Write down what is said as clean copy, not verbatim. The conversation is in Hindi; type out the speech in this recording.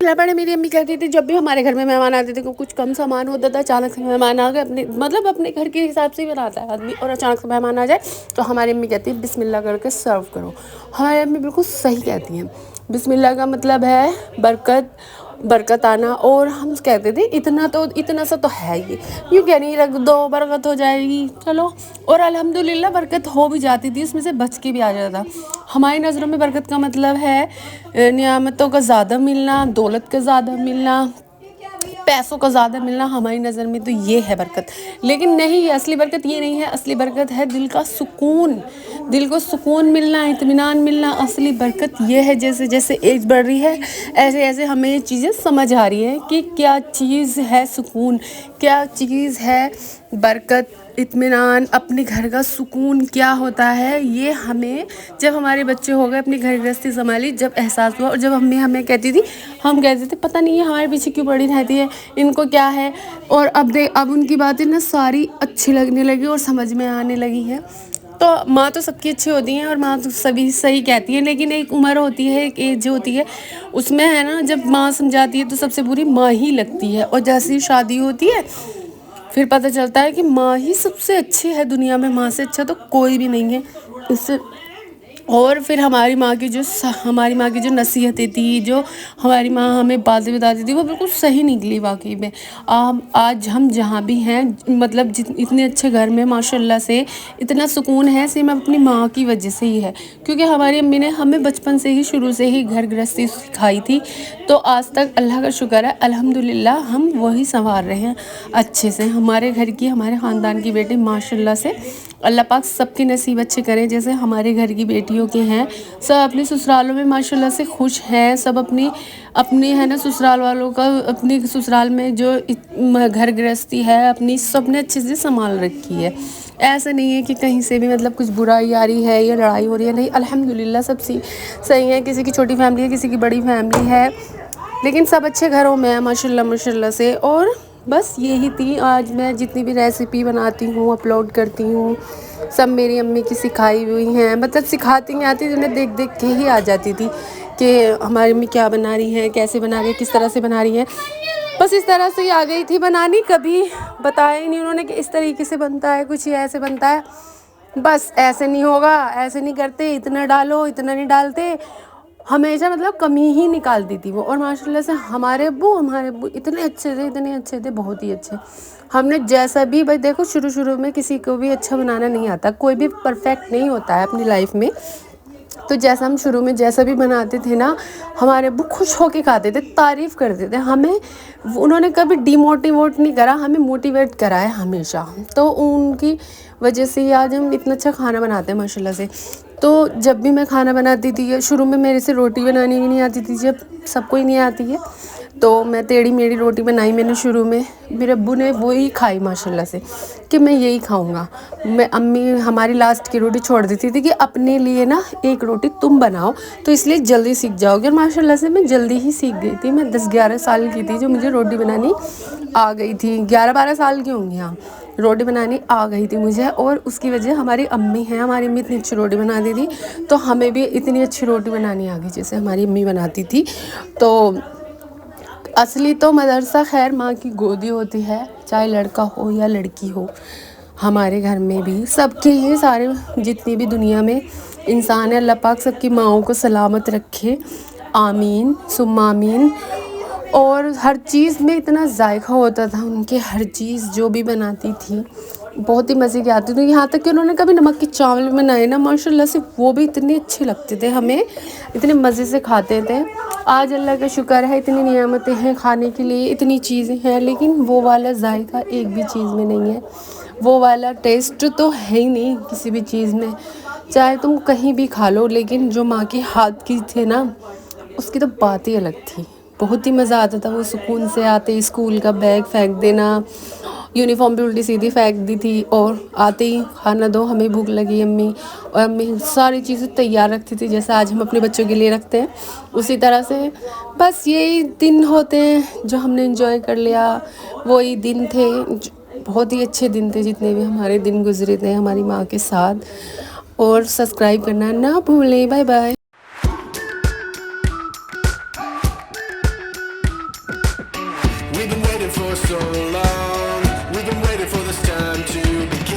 मिला पड़े। मेरी अम्मी कहती थी जब भी हमारे घर में मेहमान आते थे, कुछ कम सामान होता था, अचानक से मेहमान आ गए, अपने घर के हिसाब से ही बनाता है आदमी, और अचानक से मेहमान आ जाए तो हमारी अम्मी कहती है बिस्मिल्लाह करके सर्व करो। हमारी अम्मी बिल्कुल सही कहती हैं। बिस्मिल्लाह का मतलब है बरकत आना। और हम कहते थे इतना सा तो है ही, यूँ कह नहीं रख दो बरकत हो जाएगी, चलो। और अल्हम्दुलिल्लाह बरकत हो भी जाती थी, उसमें से बच के भी आ जाता था। हमारी नज़रों में बरकत का मतलब है नियामतों का ज़्यादा मिलना, दौलत का ज़्यादा मिलना, पैसों का ज़्यादा मिलना। हमारी नज़र में तो ये है बरकत, लेकिन नहीं, असली बरकत ये नहीं है। असली बरकत है दिल का सुकून, दिल को सुकून मिलना, इत्मीनान मिलना। असली बरकत ये है। जैसे जैसे एज बढ़ रही है ऐसे ऐसे हमें ये चीज़ें समझ आ रही हैं कि क्या चीज़ है सुकून, क्या चीज़ है बरकत, इत्मीनान, अपने घर का सुकून क्या होता है। ये हमें जब हमारे बच्चे हो गए, अपनी घर गृहस्थी संभाली, जब एहसास हुआ। और जब अम्मी हमें कहती थी, हम कहते थे पता नहीं है हमारे पीछे क्यों पड़ी रहती है, इनको क्या है। और अब उनकी बातें ना सारी अच्छी लगने लगी और समझ में आने लगी है। तो माँ तो सबकी अच्छी होती हैं और माँ तो सभी सही कहती है, लेकिन एक उम्र होती है, एक एज होती है, उसमें है ना, जब माँ समझाती है तो सबसे बुरी माँ ही लगती है। और जैसे ही शादी होती है फिर पता चलता है कि माँ ही सबसे अच्छी है दुनिया में, माँ से अच्छा तो कोई भी नहीं है इससे। और फिर हमारी माँ की जो नसीहतें थी, जो हमारी माँ हमें बातें बताती थी, वो बिल्कुल सही निकली वाकई में। आज हम जहाँ भी हैं, मतलब इतने अच्छे घर में माशाल्लाह से इतना सुकून है, सिर्फ अपनी माँ की वजह से ही है। क्योंकि हमारी अम्मी ने हमें बचपन से ही, शुरू से ही घर गृहस्थी सिखाई थी। तो आज तक अल्लाह का शुक्र है, अल्हम्दुलिल्लाह हम वही संवार रहे हैं अच्छे से। हमारे घर की, हमारे ख़ानदान की बेटी माशाल्लाह से, अल्लाह पाक सबके नसीब अच्छे करें जैसे हमारे घर की बेटियों के हैं। सब अपने ससुरालों में माशाल्लाह से खुश हैं। सब अपनी है ना ससुराल वालों का, अपने ससुराल में जो घर गृहस्थी है अपनी, सब ने अच्छे से संभाल रखी है। ऐसा नहीं है कि कहीं से भी मतलब कुछ बुराई आ रही है या लड़ाई हो रही है, नहीं, अल्हम्दुलिल्लाह सब सही है। किसी की छोटी फैमिली है, किसी की बड़ी फैमिली है, लेकिन सब अच्छे घरों में है माशाल्लाह माशाल्लाह से। और बस यही थी, आज मैं जितनी भी रेसिपी बनाती हूँ, अपलोड करती हूँ, सब मेरी अम्मी की सिखाई हुई हैं। मतलब सिखाती नहीं आती, उन्हें देख देख के ही आ जाती थी कि हमारी अम्मी क्या बना रही हैं, कैसे बना रही है, किस तरह से बना रही हैं। बस इस तरह से ही आ गई थी बनानी, कभी बताया ही नहीं उन्होंने कि इस तरीके से बनता है, कुछ ये ऐसे बनता है। बस ऐसे नहीं होगा, ऐसे नहीं करते, इतना डालो, इतना नहीं डालते, हमेशा मतलब कमी ही निकालती थी वो। और माशाल्लाह से हमारे अब्बू इतने अच्छे थे, बहुत ही अच्छे। हमने जैसा भी, भाई देखो, शुरू में किसी को भी अच्छा बनाना नहीं आता, कोई भी परफेक्ट नहीं होता है अपनी लाइफ में। तो जैसा हम शुरू में जैसा भी बनाते थे ना, हमारे अब्बू खुश होके खाते थे, तारीफ़ करते थे हमें। उन्होंने कभी डिमोटिवेट नहीं करा, हमें मोटिवेट करा है हमेशा। तो उनकी वजह से ही आज हम इतना अच्छा खाना बनाते हैं माशाल्लाह से। तो जब भी मैं खाना बनाती थी, शुरू में मेरे से रोटी बनानी भी नहीं आती थी, जब सबको ही नहीं आती है, तो मैं टेढ़ी मेढ़ी रोटी बनाई मैंने शुरू में। मेरे अब्बू ने वो ही खाई माशाल्लाह से कि मैं यही खाऊंगा। मैं अम्मी हमारी लास्ट की रोटी छोड़ देती थी कि अपने लिए ना एक रोटी तुम बनाओ, तो इसलिए जल्दी सीख जाओगे। और माशाल्लाह से मैं जल्दी ही सीख गई थी। मैं 10-11 साल की थी जो मुझे रोटी बनानी आ गई थी, 11-12 साल की होंगी, हाँ, रोटी बनानी आ गई थी मुझे। और उसकी वजह हमारी अम्मी है, हमारी अम्मी इतनी अच्छी रोटी बनाती थी, तो हमें भी इतनी अच्छी रोटी बनानी आ गई जैसे हमारी अम्मी बनाती थी। तो असली तो मदरसा खैर माँ की गोदी होती है, चाहे लड़का हो या लड़की हो। हमारे घर में भी सबके ही, सारे जितनी भी दुनिया में इंसान है, अल्लाह पाक सबकी माँओं को सलामत रखे, आमीन सुम्मा आमीन। और हर चीज़ में इतना जायका होता था उनके, हर चीज़ जो भी बनाती थी बहुत ही मज़े की आती थी। यहाँ तक कि उन्होंने कभी नमक के चावल बनाए ना, माशाल्लाह से वो भी इतने अच्छे लगते थे हमें, इतने मज़े से खाते थे। आज अल्लाह का शुक्र है, इतनी नियामतें हैं खाने के लिए, इतनी चीज़ें हैं, लेकिन वो वाला जायका एक भी चीज़ में नहीं है, वो वाला टेस्ट तो है ही नहीं किसी भी चीज़ में। चाहे तुम कहीं भी खा लो, लेकिन जो माँ के हाथ की थे ना, उसकी तो बात ही अलग थी। बहुत ही मज़ा आता था। वो सुकून से आते स्कूल का बैग फेंक देना, यूनिफॉर्म भी उल्टी सीधी फेंक दी थी, और आते ही खाना दो, हमें भूख लगी अम्मी। और अम्मी सारी चीज़ें तैयार रखती थी, जैसे आज हम अपने बच्चों के लिए रखते हैं उसी तरह से। बस यही दिन होते हैं जो हमने एंजॉय कर लिया, वही दिन थे, बहुत ही अच्छे दिन थे जितने भी हमारे दिन गुजरे थे हमारी माँ के साथ। और सब्सक्राइब करना ना भूलें। Bye bye. so